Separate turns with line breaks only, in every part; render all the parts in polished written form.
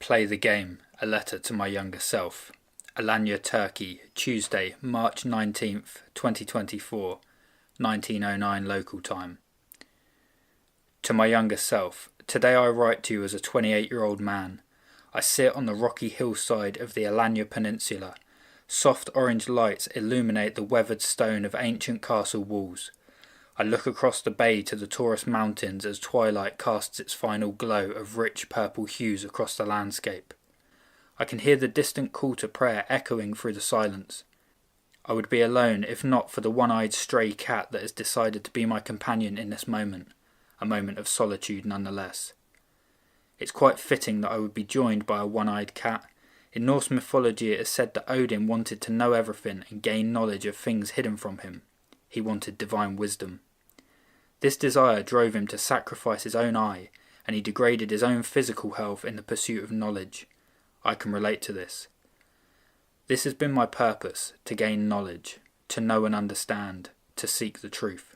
Play the Game, a letter to my younger self. Alanya, Turkey, Tuesday, March 19th, 2024, 1909 local time. To my younger self, today I write to you as a 28-year-old man. I sit on the rocky hillside of the Alanya Peninsula. Soft orange lights illuminate the weathered stone of ancient castle walls. I look across the bay to the Taurus Mountains as twilight casts its final glow of rich purple hues across the landscape. I can hear the distant call to prayer echoing through the silence. I would be alone if not for the one-eyed stray cat that has decided to be my companion in this moment, a moment of solitude nonetheless. It's quite fitting that I would be joined by a one-eyed cat. In Norse mythology it is said that Odin wanted to know everything and gain knowledge of things hidden from him. He wanted divine wisdom. This desire drove him to sacrifice his own eye, and he degraded his own physical health in the pursuit of knowledge. I can relate to this. This has been my purpose, to gain knowledge, to know and understand, to seek the truth.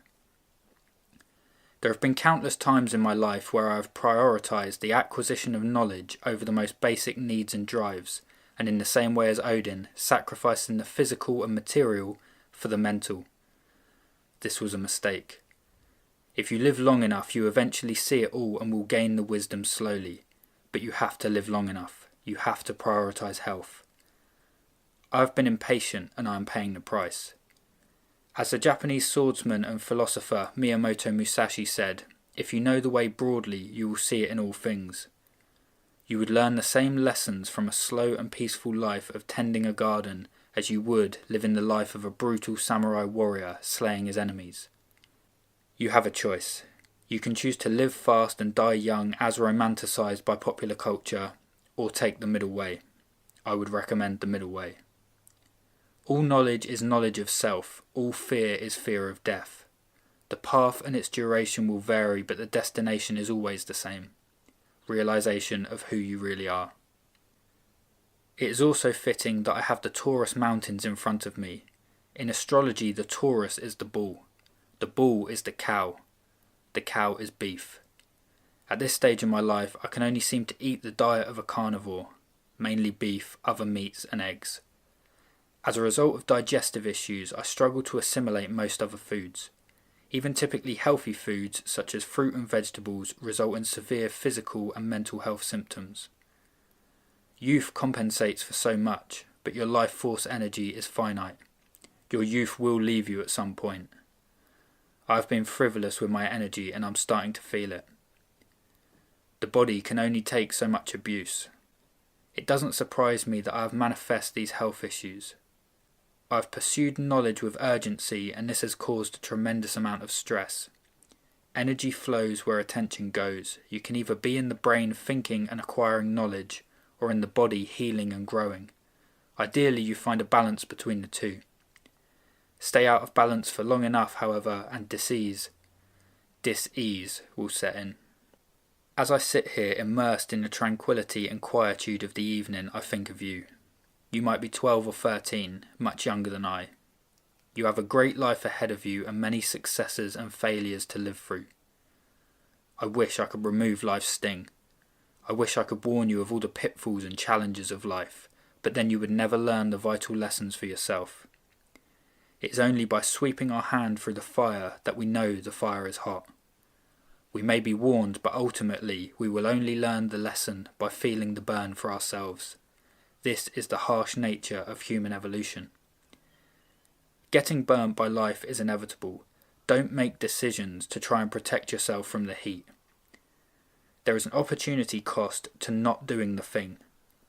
There have been countless times in my life where I have prioritized the acquisition of knowledge over the most basic needs and drives, and in the same way as Odin, sacrificing the physical and material for the mental. This was a mistake. If you live long enough, you eventually see it all and will gain the wisdom slowly. But you have to live long enough. You have to prioritize health. I have been impatient and I am paying the price. As the Japanese swordsman and philosopher Miyamoto Musashi said, if you know the way broadly, you will see it in all things. You would learn the same lessons from a slow and peaceful life of tending a garden as you would living the life of a brutal samurai warrior slaying his enemies. You have a choice. You can choose to live fast and die young as romanticised by popular culture, or take the middle way. I would recommend the middle way. All knowledge is knowledge of self, all fear is fear of death. The path and its duration will vary, but the destination is always the same. Realisation of who you really are. It is also fitting that I have the Taurus Mountains in front of me. In astrology, the Taurus is the bull. The bull is the cow. The cow is beef. At this stage in my life, I can only seem to eat the diet of a carnivore, mainly beef, other meats and eggs. As a result of digestive issues, I struggle to assimilate most other foods. Even typically healthy foods, such as fruit and vegetables, result in severe physical and mental health symptoms. Youth compensates for so much, but your life force energy is finite. Your youth will leave you at some point. I have been frivolous with my energy and I'm starting to feel it. The body can only take so much abuse. It doesn't surprise me that I have manifested these health issues. I have pursued knowledge with urgency and this has caused a tremendous amount of stress. Energy flows where attention goes. You can either be in the brain thinking and acquiring knowledge, or in the body healing and growing. Ideally you find a balance between the two. Stay out of balance for long enough, however, and dis-ease will set in. As I sit here immersed in the tranquility and quietude of the evening, I think of you. You might be 12 or 13, much younger than I. You have a great life ahead of you and many successes and failures to live through. I wish I could remove life's sting. I wish I could warn you of all the pitfalls and challenges of life, but then you would never learn the vital lessons for yourself. It is only by sweeping our hand through the fire that we know the fire is hot. We may be warned, but ultimately we will only learn the lesson by feeling the burn for ourselves. This is the harsh nature of human evolution. Getting burnt by life is inevitable. Don't make decisions to try and protect yourself from the heat. There is an opportunity cost to not doing the thing,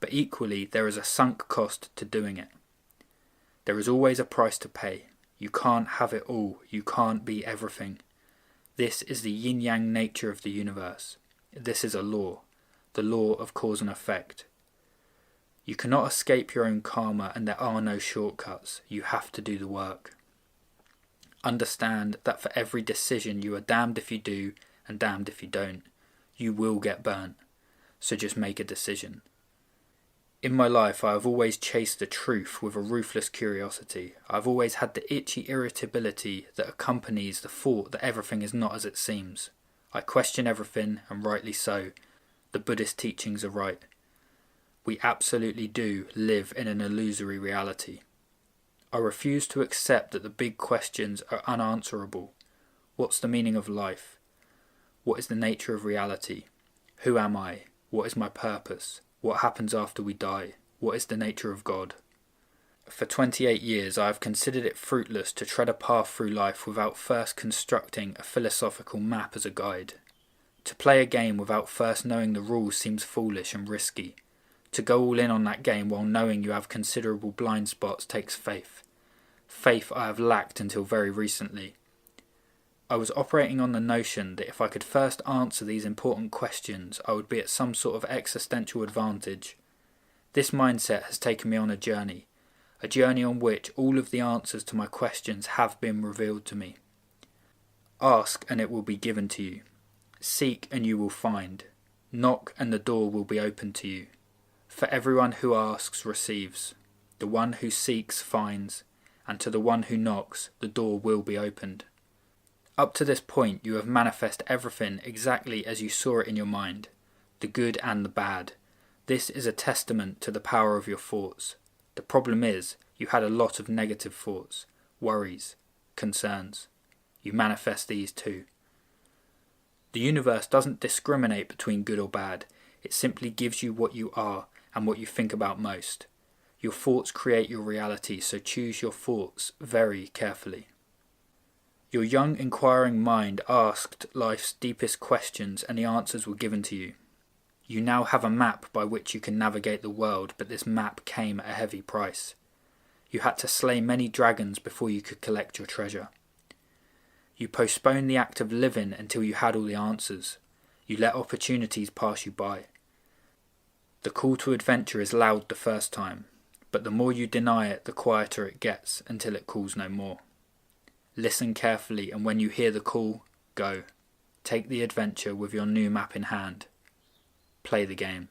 but equally there is a sunk cost to doing it. There is always a price to pay. You can't have it all. You can't be everything. This is the yin-yang nature of the universe. This is a law, the law of cause and effect. You cannot escape your own karma and there are no shortcuts. You have to do the work. Understand that for every decision you are damned if you do and damned if you don't. You will get burnt. So just make a decision. In my life, I have always chased the truth with a ruthless curiosity. I have always had the itchy irritability that accompanies the thought that everything is not as it seems. I question everything, and rightly so. The Buddhist teachings are right. We absolutely do live in an illusory reality. I refuse to accept that the big questions are unanswerable. What's the meaning of life? What is the nature of reality? Who am I? What is my purpose? What happens after we die? What is the nature of God? For 28 years I have considered it fruitless to tread a path through life without first constructing a philosophical map as a guide. To play a game without first knowing the rules seems foolish and risky. To go all in on that game while knowing you have considerable blind spots takes faith. Faith I have lacked until very recently. I was operating on the notion that if I could first answer these important questions, I would be at some sort of existential advantage. This mindset has taken me on a journey on which all of the answers to my questions have been revealed to me. Ask and it will be given to you. Seek and you will find. Knock and the door will be opened to you. For everyone who asks receives. The one who seeks finds. And to the one who knocks, the door will be opened. Up to this point, you have manifested everything exactly as you saw it in your mind, the good and the bad. This is a testament to the power of your thoughts. The problem is, you had a lot of negative thoughts, worries, concerns. You manifest these too. The universe doesn't discriminate between good or bad. It simply gives you what you are and what you think about most. Your thoughts create your reality, so choose your thoughts very carefully. Your young inquiring mind asked life's deepest questions and the answers were given to you. You now have a map by which you can navigate the world, but this map came at a heavy price. You had to slay many dragons before you could collect your treasure. You postponed the act of living until you had all the answers. You let opportunities pass you by. The call to adventure is loud the first time, but the more you deny it, the quieter it gets until it calls no more. Listen carefully, and when you hear the call, go. Take the adventure with your new map in hand. Play the game.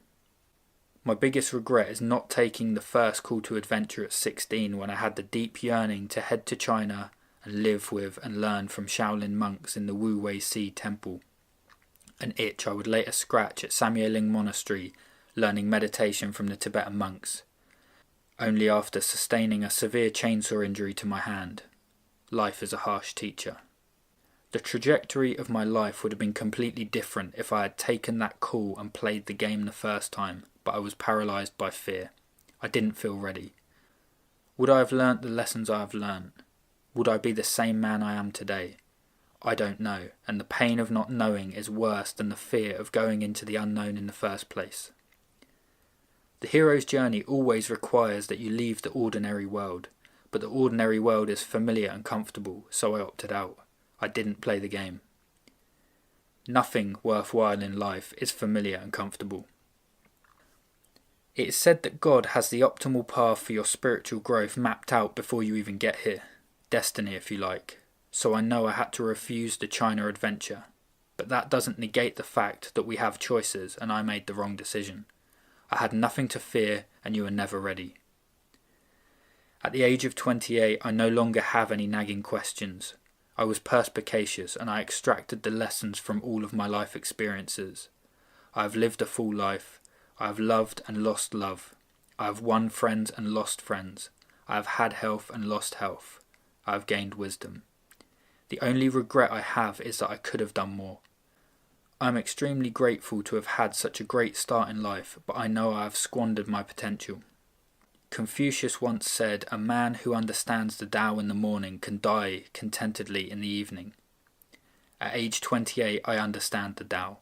My biggest regret is not taking the first call to adventure at 16 when I had the deep yearning to head to China and live with and learn from Shaolin monks in the Wu Wei Si temple. An itch I would later scratch at Samyeling Monastery, learning meditation from the Tibetan monks, only after sustaining a severe chainsaw injury to my hand. Life is a harsh teacher. The trajectory of my life would have been completely different if I had taken that call and played the game the first time, but I was paralysed by fear. I didn't feel ready. Would I have learnt the lessons I have learnt? Would I be the same man I am today? I don't know, and the pain of not knowing is worse than the fear of going into the unknown in the first place. The hero's journey always requires that you leave the ordinary world, but the ordinary world is familiar and comfortable, so I opted out. I didn't play the game. Nothing worthwhile in life is familiar and comfortable. It is said that God has the optimal path for your spiritual growth mapped out before you even get here. Destiny, if you like. So I know I had to refuse the China adventure. But that doesn't negate the fact that we have choices and I made the wrong decision. I had nothing to fear and you were never ready. At the age of 28, I no longer have any nagging questions. I was perspicacious and I extracted the lessons from all of my life experiences. I have lived a full life. I have loved and lost love. I have won friends and lost friends. I have had health and lost health. I have gained wisdom. The only regret I have is that I could have done more. I am extremely grateful to have had such a great start in life, but I know I have squandered my potential. Confucius once said, "A man who understands the Tao in the morning can die contentedly in the evening." At age 28, I understand the Tao.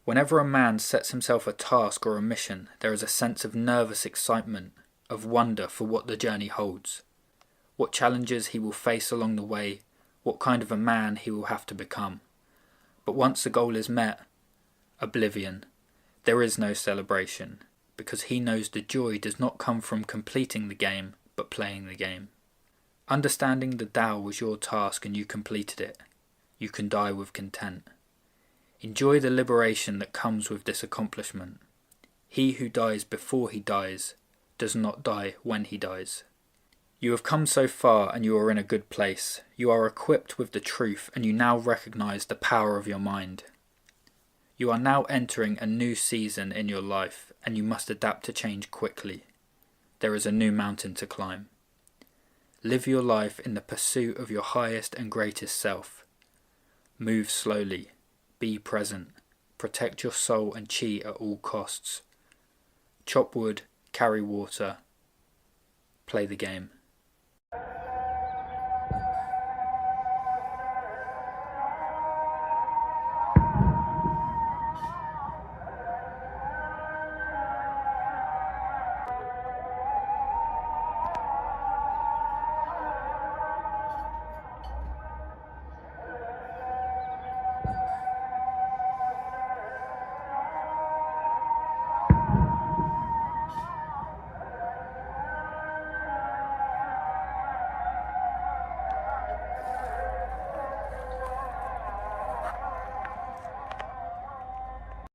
Whenever a man sets himself a task or a mission, there is a sense of nervous excitement, of wonder for what the journey holds, what challenges he will face along the way, what kind of a man he will have to become. But once the goal is met, oblivion. There is no celebration, because he knows the joy does not come from completing the game, but playing the game. Understanding the Tao was your task and you completed it. You can die with content. Enjoy the liberation that comes with this accomplishment. He who dies before he dies does not die when he dies. You have come so far and you are in a good place. You are equipped with the truth and you now recognize the power of your mind. You are now entering a new season in your life, and you must adapt to change quickly. There is a new mountain to climb. Live your life in the pursuit of your highest and greatest self. Move slowly. Be present. Protect your soul and chi at all costs. Chop wood, carry water. Play the game.